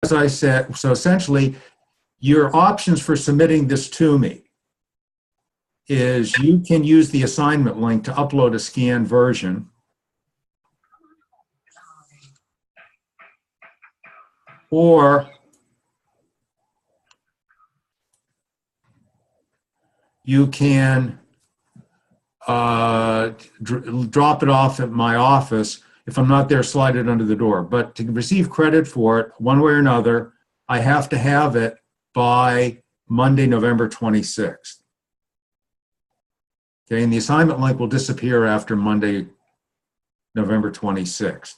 as I said, so essentially, your options for submitting this to me is you can use the assignment link to upload a scanned version, or you can drop it off at my office. If I'm not there, slide it under the door. But to receive credit for it, one way or another, I have to have it by Monday, November 26th. Okay, and the assignment link will disappear after Monday, November 26th.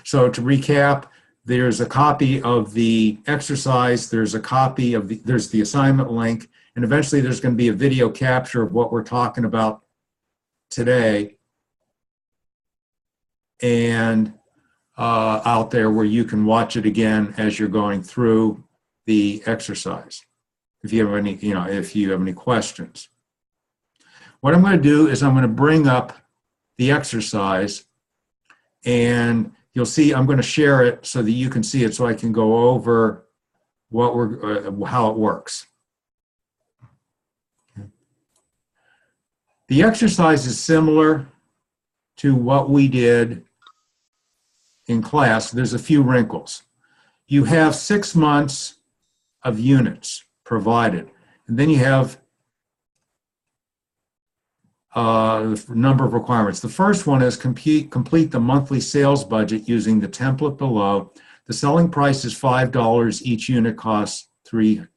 So to recap, there's a copy of the exercise, there's a copy of there's the assignment link, and eventually there's going to be a video capture of what we're talking about today, and out there where you can watch it again as you're going through the exercise. If you have any, if you have any questions. What I'm going to do is I'm going to bring up the exercise, and you'll see I'm going to share it so that you can see it, so I can go over what how it works. The exercise is similar to what we did in class. There's a few wrinkles. You have 6 months of units provided, and then you have the number of requirements. The first one is complete the monthly sales budget using the template below. The selling price is $5. Each unit costs $3.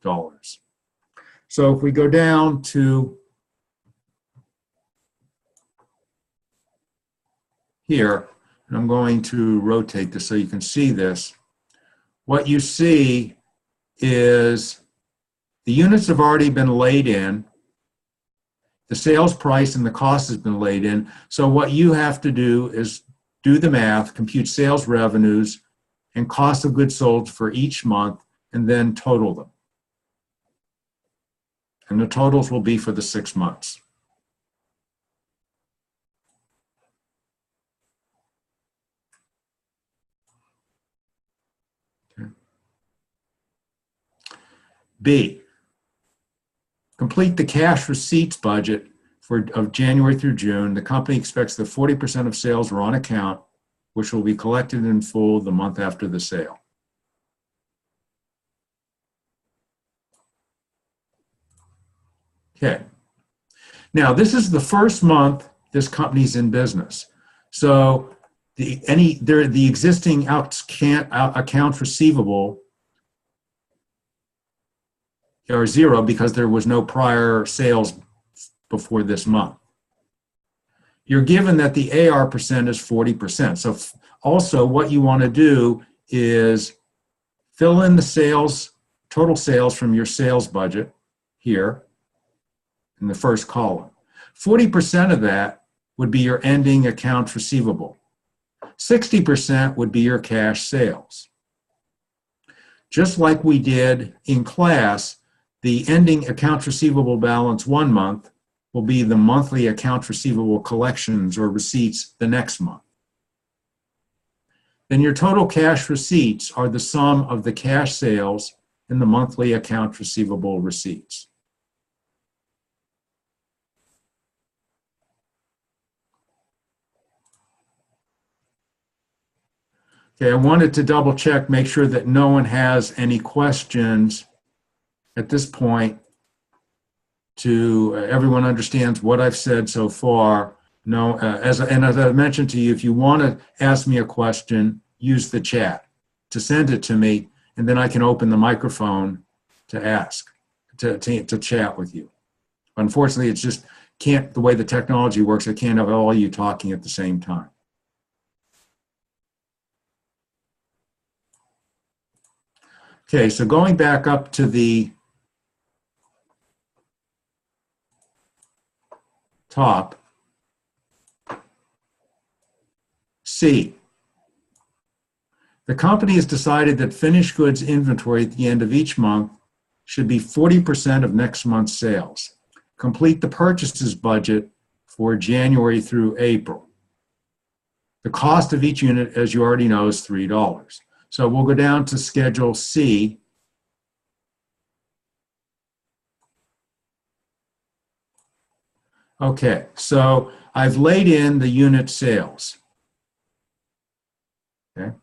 So if we go down to here, and I'm going to rotate this so you can see this, what you see is the units have already been laid in. The sales price and the cost has been laid in. So what you have to do is do the math, compute sales revenues and cost of goods sold for each month, and then total them. And the totals will be for the 6 months. Okay. B, complete the cash receipts budget of January through June. The company expects that 40% of sales are on account, which will be collected in full the month after the sale. Okay. Now, this is the first month this company's in business. So the existing accounts receivable are 0 because there was no prior sales before this month. You're given that the AR percent is 40%. So also what you want to do is fill in the sales, total sales from your sales budget here in the first column. 40% of that would be your ending accounts receivable. 60% would be your cash sales. Just like we did in class, the ending accounts receivable balance 1 month will be the monthly accounts receivable collections or receipts the next month. Then your total cash receipts are the sum of the cash sales and the monthly accounts receivable receipts. Okay, I wanted to double check, make sure that no one has any questions at this point. Everyone understands what I've said so far. No, as I mentioned to you, if you want to ask me a question, use the chat to send it to me, and then I can open the microphone to ask, to chat with you. Unfortunately, it's just the way the technology works, I can't have all you talking at the same time. Okay, so going back up to the top, C. The company has decided that finished goods inventory at the end of each month should be 40% of next month's sales. Complete the purchases budget for January through April. The cost of each unit, as you already know, is $3. So we'll go down to Schedule C. Okay, so I've laid in the unit sales. Okay,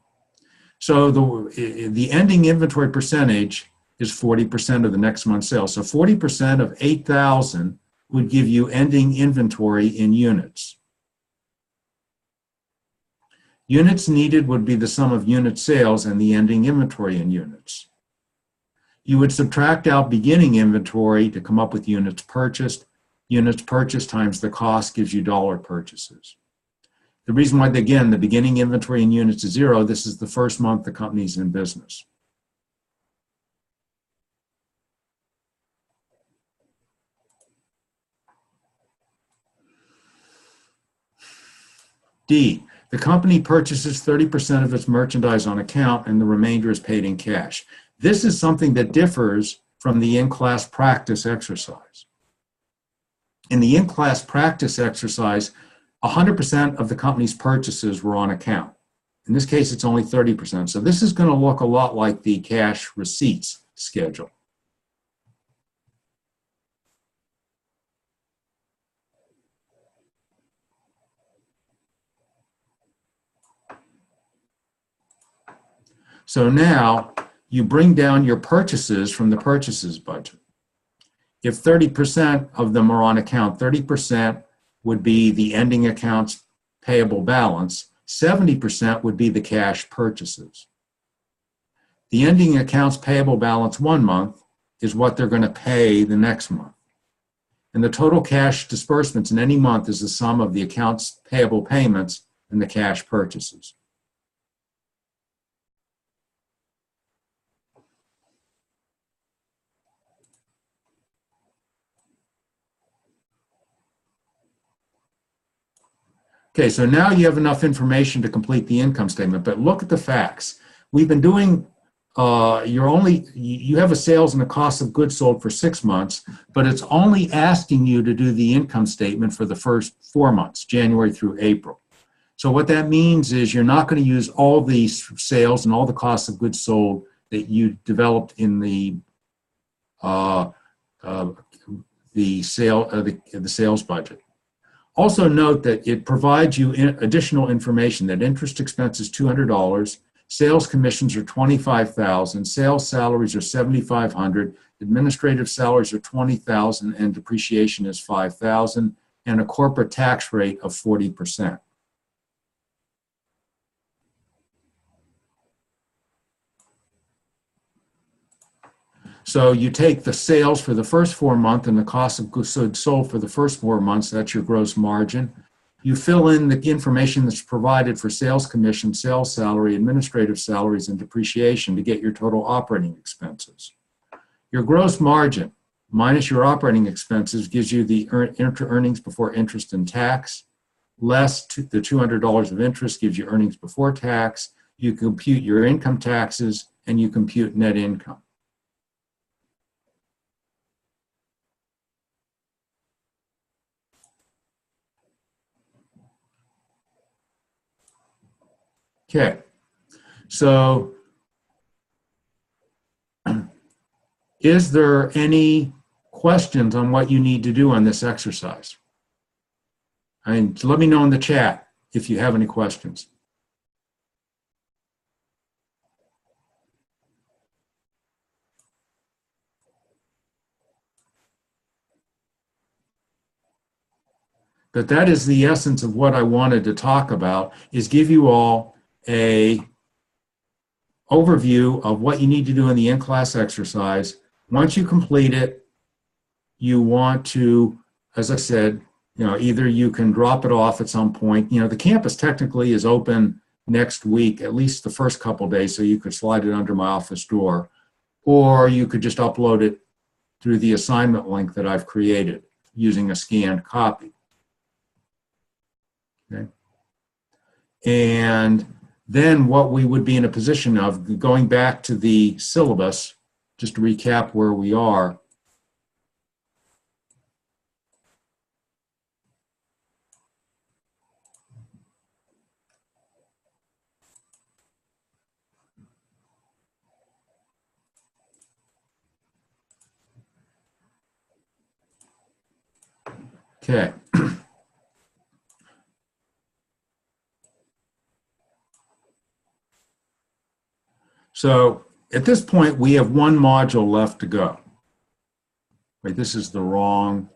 so the ending inventory percentage is 40% of the next month's sales. So 40% of 8,000 would give you ending inventory in units. Units needed would be the sum of unit sales and the ending inventory in units. You would subtract out beginning inventory to come up with units purchased. Units purchased times the cost gives you dollar purchases. The reason why, again, the beginning inventory in units is 0, this is the first month the company's in business. D, the company purchases 30% of its merchandise on account and the remainder is paid in cash. This is something that differs from the in-class practice exercise. In the in-class practice exercise, 100% of the company's purchases were on account. In this case, it's only 30%. So this is going to look a lot like the cash receipts schedule. So now you bring down your purchases from the purchases budget. If 30% of them are on account, 30% would be the ending accounts payable balance, 70% would be the cash purchases. The ending accounts payable balance 1 month is what they're going to pay the next month. And the total cash disbursements in any month is the sum of the accounts payable payments and the cash purchases. Okay, so now you have enough information to complete the income statement, but look at the facts. We've been doing, you have a sales and a cost of goods sold for 6 months, but it's only asking you to do the income statement for the first 4 months, January through April. So what that means is you're not going to use all the sales and all the costs of goods sold that you developed in the sales budget. Also note that it provides you additional information that interest expense is $200, sales commissions are $25,000, sales salaries are $7,500, administrative salaries are $20,000, and depreciation is $5,000, and a corporate tax rate of 40%. So you take the sales for the first 4 months and the cost of goods sold for the first 4 months, that's your gross margin. You fill in the information that's provided for sales commission, sales salary, administrative salaries, and depreciation to get your total operating expenses. Your gross margin minus your operating expenses gives you the earnings before interest and tax, less the $200 of interest gives you earnings before tax. You compute your income taxes, and you compute net income. Okay, so is there any questions on what you need to do on this exercise? And let me know in the chat if you have any questions. But that is the essence of what I wanted to talk about, is give you all a overview of what you need to do in the in-class exercise. Once you complete it, you want to, as I said, either you can drop it off at some point. The campus technically is open next week, at least the first couple of days, so you could slide it under my office door, or you could just upload it through the assignment link that I've created using a scanned copy. Okay. And then what we would be in a position of, going back to the syllabus, just to recap where we are. Okay. So at this point, we have one module left to go. Wait, this is the wrong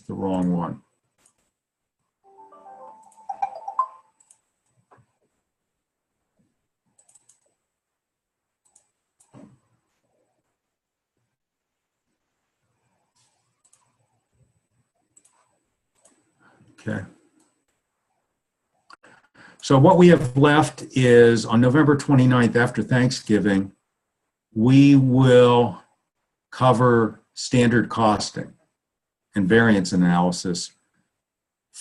one. Okay. So what we have left is on November 29th, after Thanksgiving, we will cover standard costing and variance analysis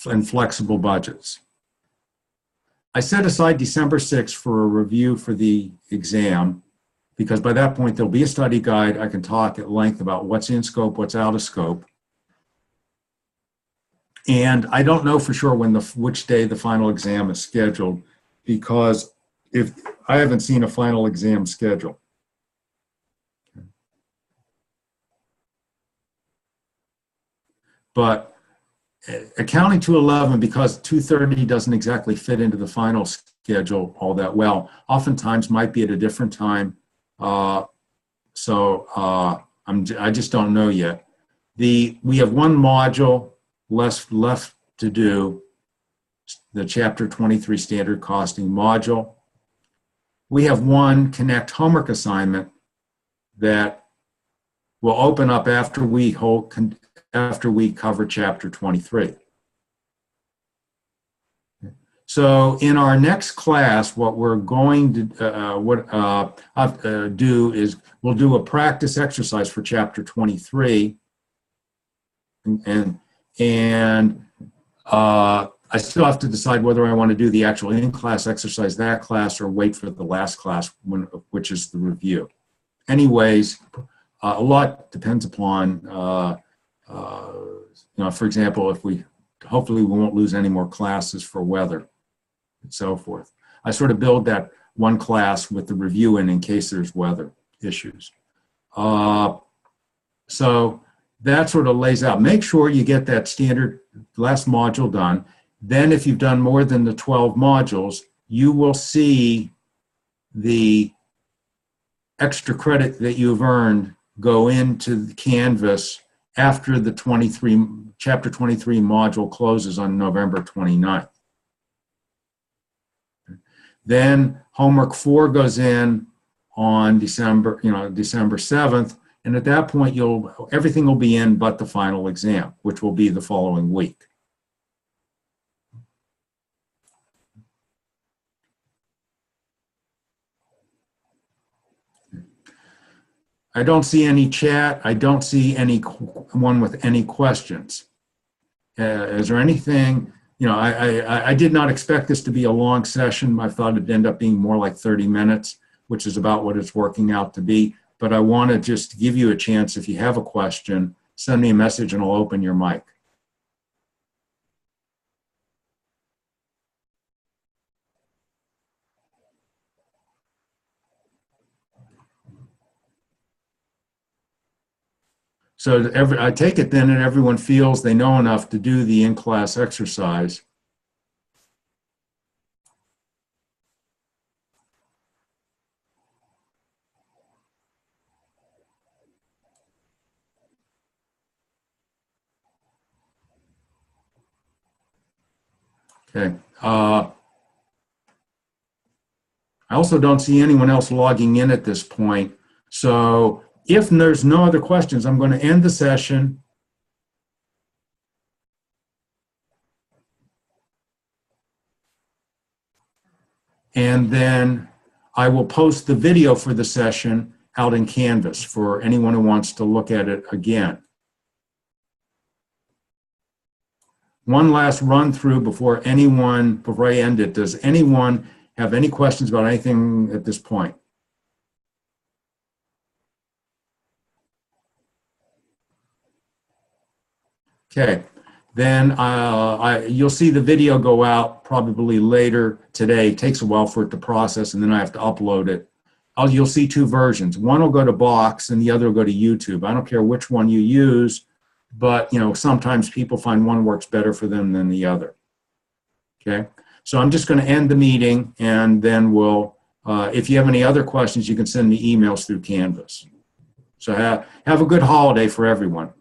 and flexible budgets. I set aside December 6th for a review for the exam, because by that point there'll be a study guide. I can talk at length about what's in scope, what's out of scope. And I don't know for sure which day the final exam is scheduled, because if I haven't seen a final exam schedule. But accounting 211, because 230 doesn't exactly fit into the final schedule all that well, oftentimes might be at a different time. I just don't know yet. We have one module left to do, the Chapter 23 Standard Costing module. We have one Connect homework assignment that will open up after we cover Chapter 23. So in our next class, what we're going to do is we'll do a practice exercise for Chapter 23, and I still have to decide whether I want to do the actual in-class exercise that class or wait for the last class, which is the review. Anyways, a lot depends upon, for example, hopefully we won't lose any more classes for weather and so forth. I sort of build that one class with the review in case there's weather issues. So that sort of lays out. Make sure you get that standard last module done. Then if you've done more than the 12 modules, you will see the extra credit that you've earned go into the Canvas after the Chapter 23 module closes on November 29th. Then homework 4 goes in on December 7th. And at that point, everything will be in but the final exam, which will be the following week. I don't see any chat. I don't see anyone with any questions. Is there anything? I did not expect this to be a long session. I thought it'd end up being more like 30 minutes, which is about what it's working out to be. But I want to just give you a chance. If you have a question, send me a message and I'll open your mic. So I take it then that everyone feels they know enough to do the in-class exercise. Okay. I also don't see anyone else logging in at this point. So if there's no other questions, I'm going to end the session. And then I will post the video for the session out in Canvas for anyone who wants to look at it again. One last run through before I end it. Does anyone have any questions about anything at this point? Okay, then you'll see the video go out probably later today. It takes a while for it to process, and then I have to upload it. You'll see two versions. One will go to Box, and the other will go to YouTube. I don't care which one you use. but sometimes people find one works better for them than the other. Okay, so I'm just going to end the meeting, and then we'll, if you have any other questions, you can send me emails through Canvas. So have a good holiday for everyone.